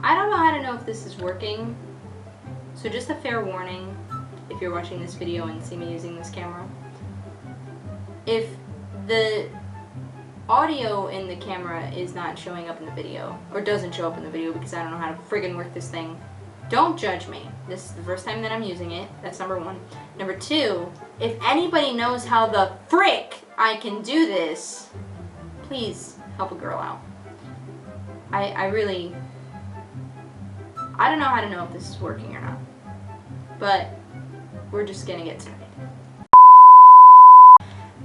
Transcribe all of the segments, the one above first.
I don't know how to know if this is working, so just a fair warning if you're watching this video and see me using this camera. If the audio in the camera is not showing up in the video, or doesn't show up in the video because I don't know how to friggin' work this thing, don't judge me. This is the first time that I'm using it. That's number one. Number two, if anybody knows how the frick I can do this, please help a girl out. I don't know how to know if this is working or not, but we're just gonna get started.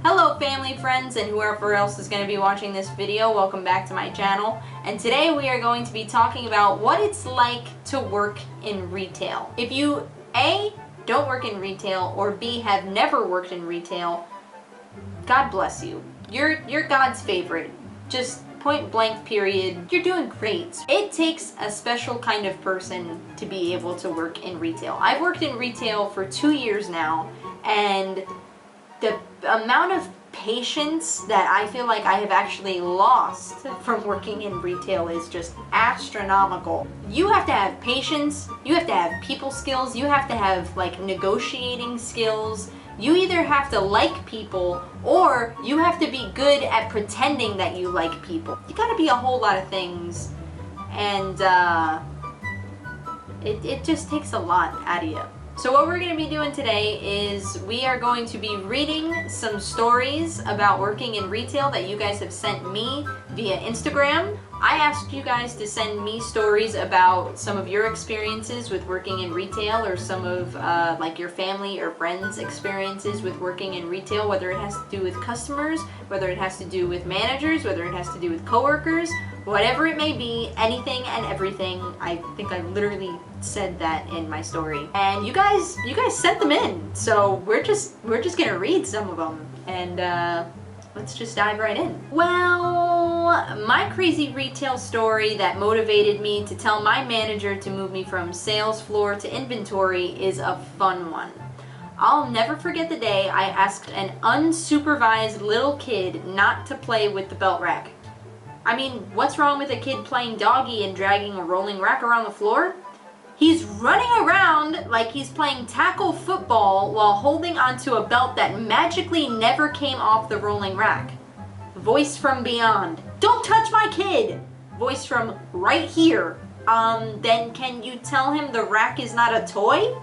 Hello family, friends, and whoever else is going to be watching this video, welcome back to my channel. And today we are going to be talking about what it's like to work in retail. If you A, don't work in retail, or B, have never worked in retail, God bless you. You're God's favorite. Just point blank period. You're doing great. It takes a special kind of person to be able to work in retail. I've worked in retail for 2 years now, and the amount of patience that I feel like I have actually lost from working in retail is just astronomical. You have to have patience, you have to have people skills, you have to have like negotiating skills. You either have to like people or you have to be good at pretending that you like people. You gotta be a whole lot of things, and it just takes a lot out of you. So what we're going to be doing today is we are going to be reading some stories about working in retail that you guys have sent me via Instagram. I asked you guys to send me stories about some of your experiences with working in retail, or some of like your family or friends' experiences with working in retail, whether it has to do with customers, whether it has to do with managers, whether it has to do with coworkers, whatever it may be, anything and everything. I think I literally said that in my story, and you guys sent them in, so we're just gonna read some of them, and let's just dive right in. Well, my crazy retail story that motivated me to tell my manager to move me from sales floor to inventory is a fun one. I'll never forget the day I asked an unsupervised little kid not to play with the belt rack. I mean, what's wrong with a kid playing doggy and dragging a rolling rack around the floor? He's running around like he's playing tackle football while holding onto a belt that magically never came off the rolling rack. Voice from beyond, "Don't touch my kid!" Voice from right here, then can you tell him the rack is not a toy?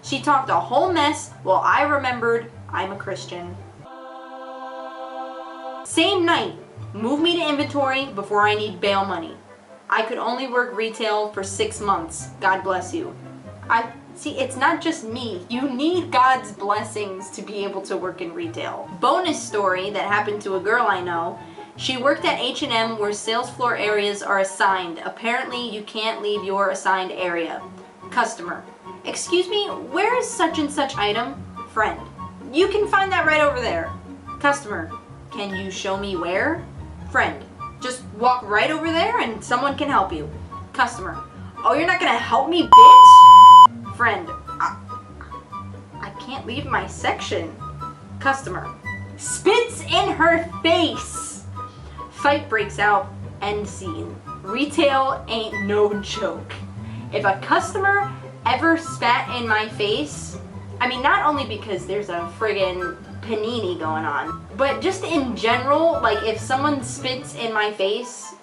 She talked a whole mess while I remembered I'm a Christian. Same night, move me to inventory before I need bail money. I could only work retail for 6 months. God bless you. See, it's not just me. You need God's blessings to be able to work in retail. Bonus story that happened to a girl I know. She worked at H&M where sales floor areas are assigned. Apparently, you can't leave your assigned area. Customer: "Excuse me, where is such and such item?" Friend: "You can find that right over there." Customer: "Can you show me where?" Friend: "Just walk right over there and someone can help you." Customer: "Oh, you're not gonna help me, bitch?" Friend: I can't leave my section." Customer: "Spits in her face." Fight breaks out. End scene. Retail ain't no joke. If a customer ever spat in my face, I mean, not only because there's a friggin' panini going on, but just in general, like if someone spits in my face,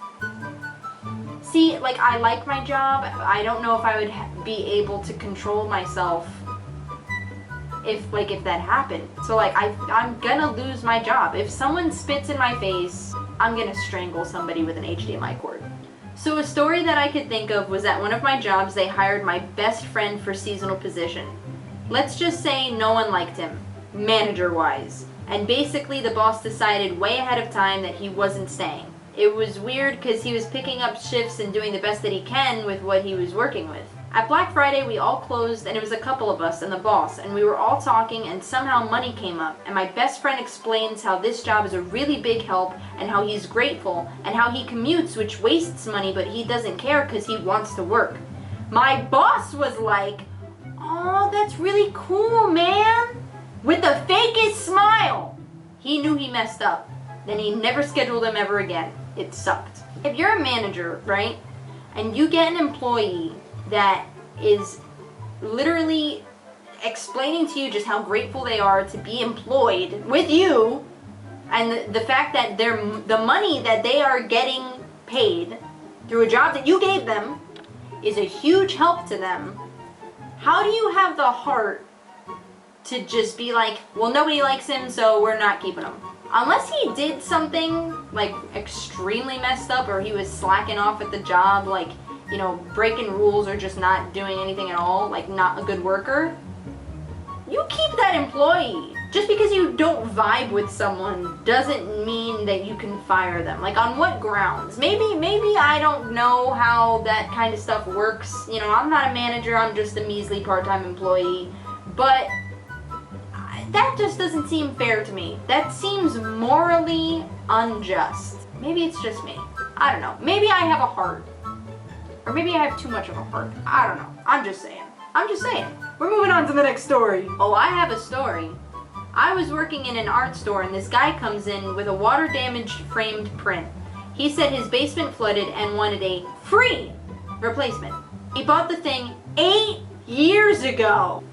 see, like I like my job, I don't know if I would be able to control myself if that happened. So like I'm gonna lose my job. If someone spits in my face, I'm gonna strangle somebody with an HDMI cord. So a story that I could think of was at one of my jobs they hired my best friend for seasonal position. Let's just say no one liked him, manager-wise, and basically the boss decided way ahead of time that he wasn't staying. It was weird because he was picking up shifts and doing the best that he can with what he was working with. At Black Friday, we all closed, and it was a couple of us and the boss, and we were all talking, and somehow money came up, and my best friend explains how this job is a really big help, and how he's grateful, and how he commutes, which wastes money, but he doesn't care because he wants to work. My boss was like, "Oh, that's really cool, man," with the fakest smile. He knew he messed up. Then he never scheduled him ever again. It sucked. If you're a manager, right, and you get an employee that is literally explaining to you just how grateful they are to be employed with you, and the fact that the money that they are getting paid through a job that you gave them is a huge help to them, how do you have the heart to just be like, well, nobody likes him, so we're not keeping him? Unless he did something like extremely messed up, or he was slacking off at the job, like, you know, breaking rules or just not doing anything at all, like not a good worker, you keep that employee. Just because you don't vibe with someone doesn't mean that you can fire them. Like, on what grounds? Maybe I don't know how that kind of stuff works. You know, I'm not a manager, I'm just a measly part-time employee. But that just doesn't seem fair to me. That seems morally unjust. Maybe it's just me. I don't know. Maybe I have a heart. Or maybe I have too much of a heart. I don't know. I'm just saying. We're moving on to the next story. Oh, I have a story. I was working in an art store and this guy comes in with a water damaged framed print. He said his basement flooded and wanted a free replacement. He bought the thing 8 years ago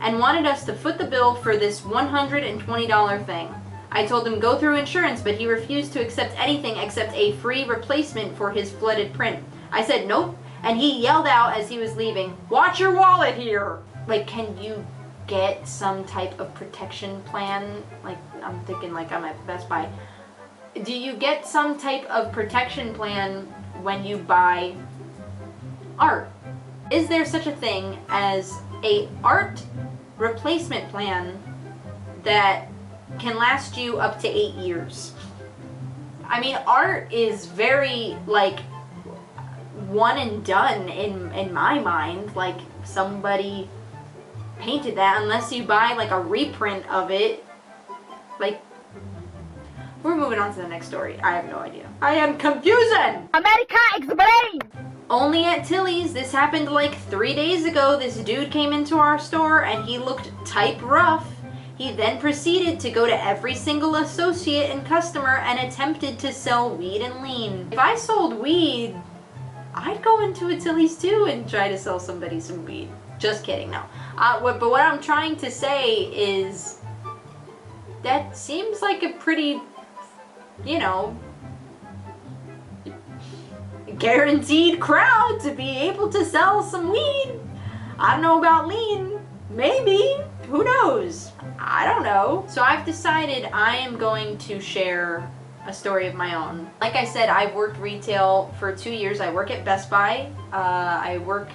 and wanted us to foot the bill for this $120 thing. I told him go through insurance, but he refused to accept anything except a free replacement for his flooded print. I said nope, and he yelled out as he was leaving, "Watch your wallet here!" Like, can you get some type of protection plan? Like, I'm thinking like I'm at Best Buy. Do you get some type of protection plan when you buy art? Is there such a thing as a art replacement plan that can last you up to 8 years? I mean, art is very, like, one and done in my mind. Like, somebody painted that, unless you buy like a reprint of it. Like, we're moving on to the next story. I have no idea. I am confusing! America, explain! Only at Tilly's. This happened like 3 days ago. This dude came into our store and he looked type rough. He then proceeded to go to every single associate and customer and attempted to sell weed and lean. If I sold weed, I'd go into a Tilly's too and try to sell somebody some weed. Just kidding, no. But what I'm trying to say is that seems like a pretty, you know, guaranteed crowd to be able to sell some weed. I don't know about lean. Maybe. Who knows? I don't know. So I've decided I am going to share a story of my own. Like I said, I've worked retail for 2 years. I work at Best Buy. I work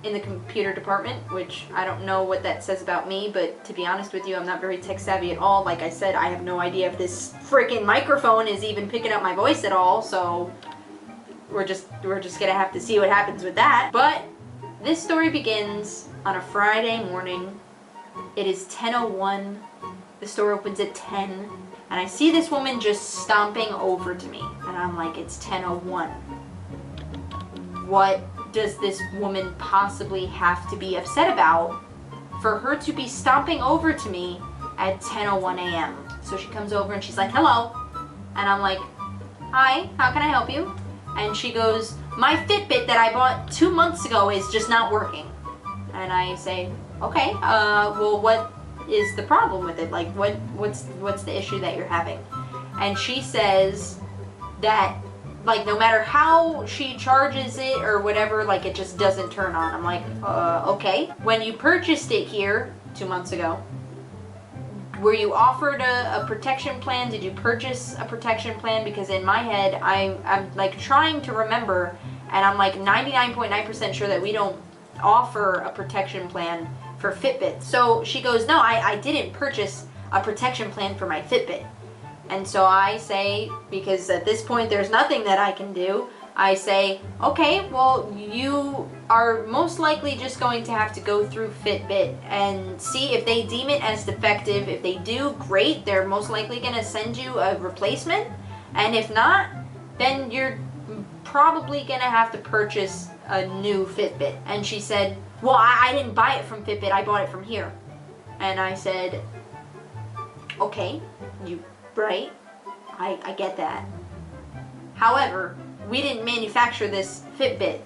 in the computer department, which I don't know what that says about me, but to be honest with you, I'm not very tech savvy at all. Like I said, I have no idea if this freaking microphone is even picking up my voice at all, so we're just gonna have to see what happens with that. But this story begins on a Friday morning. It is 10:01. The store opens at 10, and I see this woman just stomping over to me, and I'm like, it's 10:01. What does this woman possibly have to be upset about for her to be stomping over to me at 10:01 a.m.? So she comes over and she's like, hello. And I'm like, hi, how can I help you? And she goes, my Fitbit that I bought 2 months ago is just not working. And I say, okay, well, what is the problem with it? Like, what's the issue that you're having? And she says that, like, no matter how she charges it or whatever, like, it just doesn't turn on. I'm like, okay. When you purchased it here 2 months ago, were you offered a protection plan? Did you purchase a protection plan? Because in my head, I'm like trying to remember, and I'm like 99.9% sure that we don't offer a protection plan for Fitbit. So she goes, no, I didn't purchase a protection plan for my Fitbit. And so I say, because at this point there's nothing that I can do, I say, okay, well, you are most likely just going to have to go through Fitbit and see if they deem it as defective. If they do, great, they're most likely going to send you a replacement. And if not, then you're probably going to have to purchase a new Fitbit. And she said, well, I didn't buy it from Fitbit, I bought it from here. And I said, okay, right, I get that. However, we didn't manufacture this Fitbit.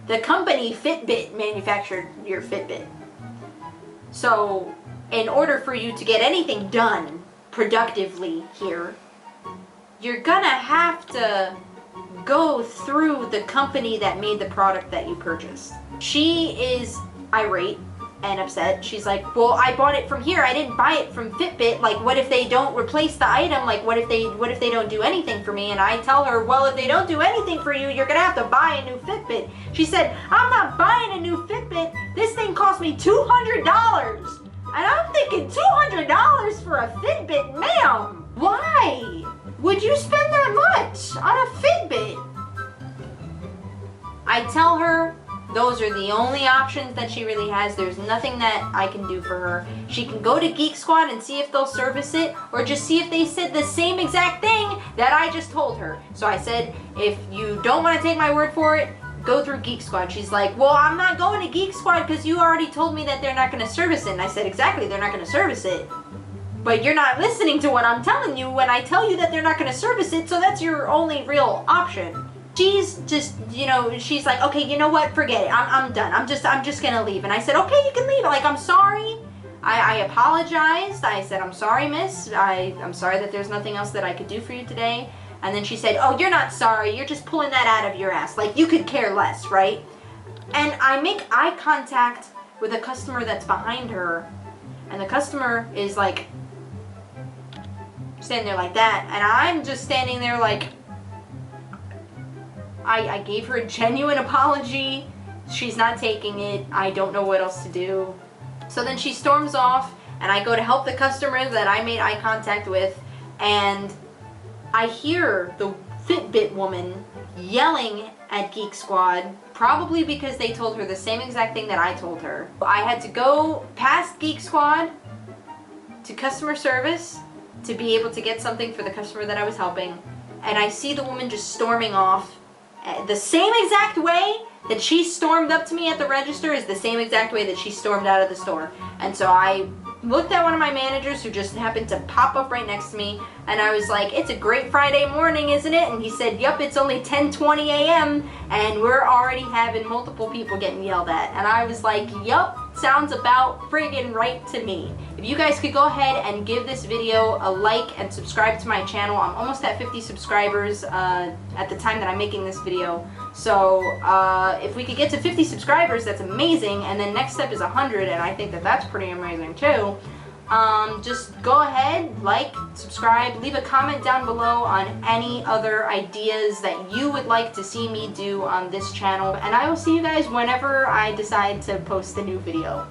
The company Fitbit manufactured your Fitbit. So, in order for you to get anything done productively here, you're gonna have to go through the company that made the product that you purchased. She is irate and upset. She's like, well, I bought it from here. I didn't buy it from Fitbit. Like, what if they don't replace the item? Like, what if they don't do anything for me? And I tell her, well, if they don't do anything for you, you're gonna have to buy a new Fitbit. She said, I'm not buying a new Fitbit. This thing cost me $200. And I'm thinking, $200 for a Fitbit? Ma'am, why would you spend that much on a Fitbit? I tell her those are the only options that she really has. There's nothing that I can do for her. She can go to Geek Squad and see if they'll service it, or just see if they said the same exact thing that I just told her. So I said, if you don't want to take my word for it, go through Geek Squad. She's like, well, I'm not going to Geek Squad because you already told me that they're not going to service it. And I said, exactly, they're not going to service it. But you're not listening to what I'm telling you when I tell you that they're not going to service it, so that's your only real option. She's just, she's like, okay, you know what, forget it, I'm done, I'm just gonna leave. And I said, okay, you can leave. Like, I'm sorry, I apologized. I said, I'm sorry, miss, I'm sorry that there's nothing else that I could do for you today. And then she said, oh, you're not sorry, you're just pulling that out of your ass, like, you could care less, right? And I make eye contact with a customer that's behind her, and the customer is like standing there like that, and I'm just standing there like, I gave her a genuine apology. She's not taking it. I don't know what else to do. So then she storms off, and I go to help the customer that I made eye contact with, and I hear the Fitbit woman yelling at Geek Squad, probably because they told her the same exact thing that I told her. I had to go past Geek Squad to customer service to be able to get something for the customer that I was helping, and I see the woman just storming off. The same exact way that she stormed up to me at the register is the same exact way that she stormed out of the store. And so I looked at one of my managers who just happened to pop up right next to me, and I was like, it's a great Friday morning, isn't it? And he said, yup, it's only 10:20 a.m. and we're already having multiple people getting yelled at. And I was like, yup, sounds about friggin' right to me. If you guys could go ahead and give this video a like and subscribe to my channel. I'm almost at 50 subscribers at the time that I'm making this video. So if we could get to 50 subscribers, that's amazing. And then next step is 100, and I think that that's pretty amazing too. Just go ahead, like, subscribe, leave a comment down below on any other ideas that you would like to see me do on this channel. And I will see you guys whenever I decide to post a new video.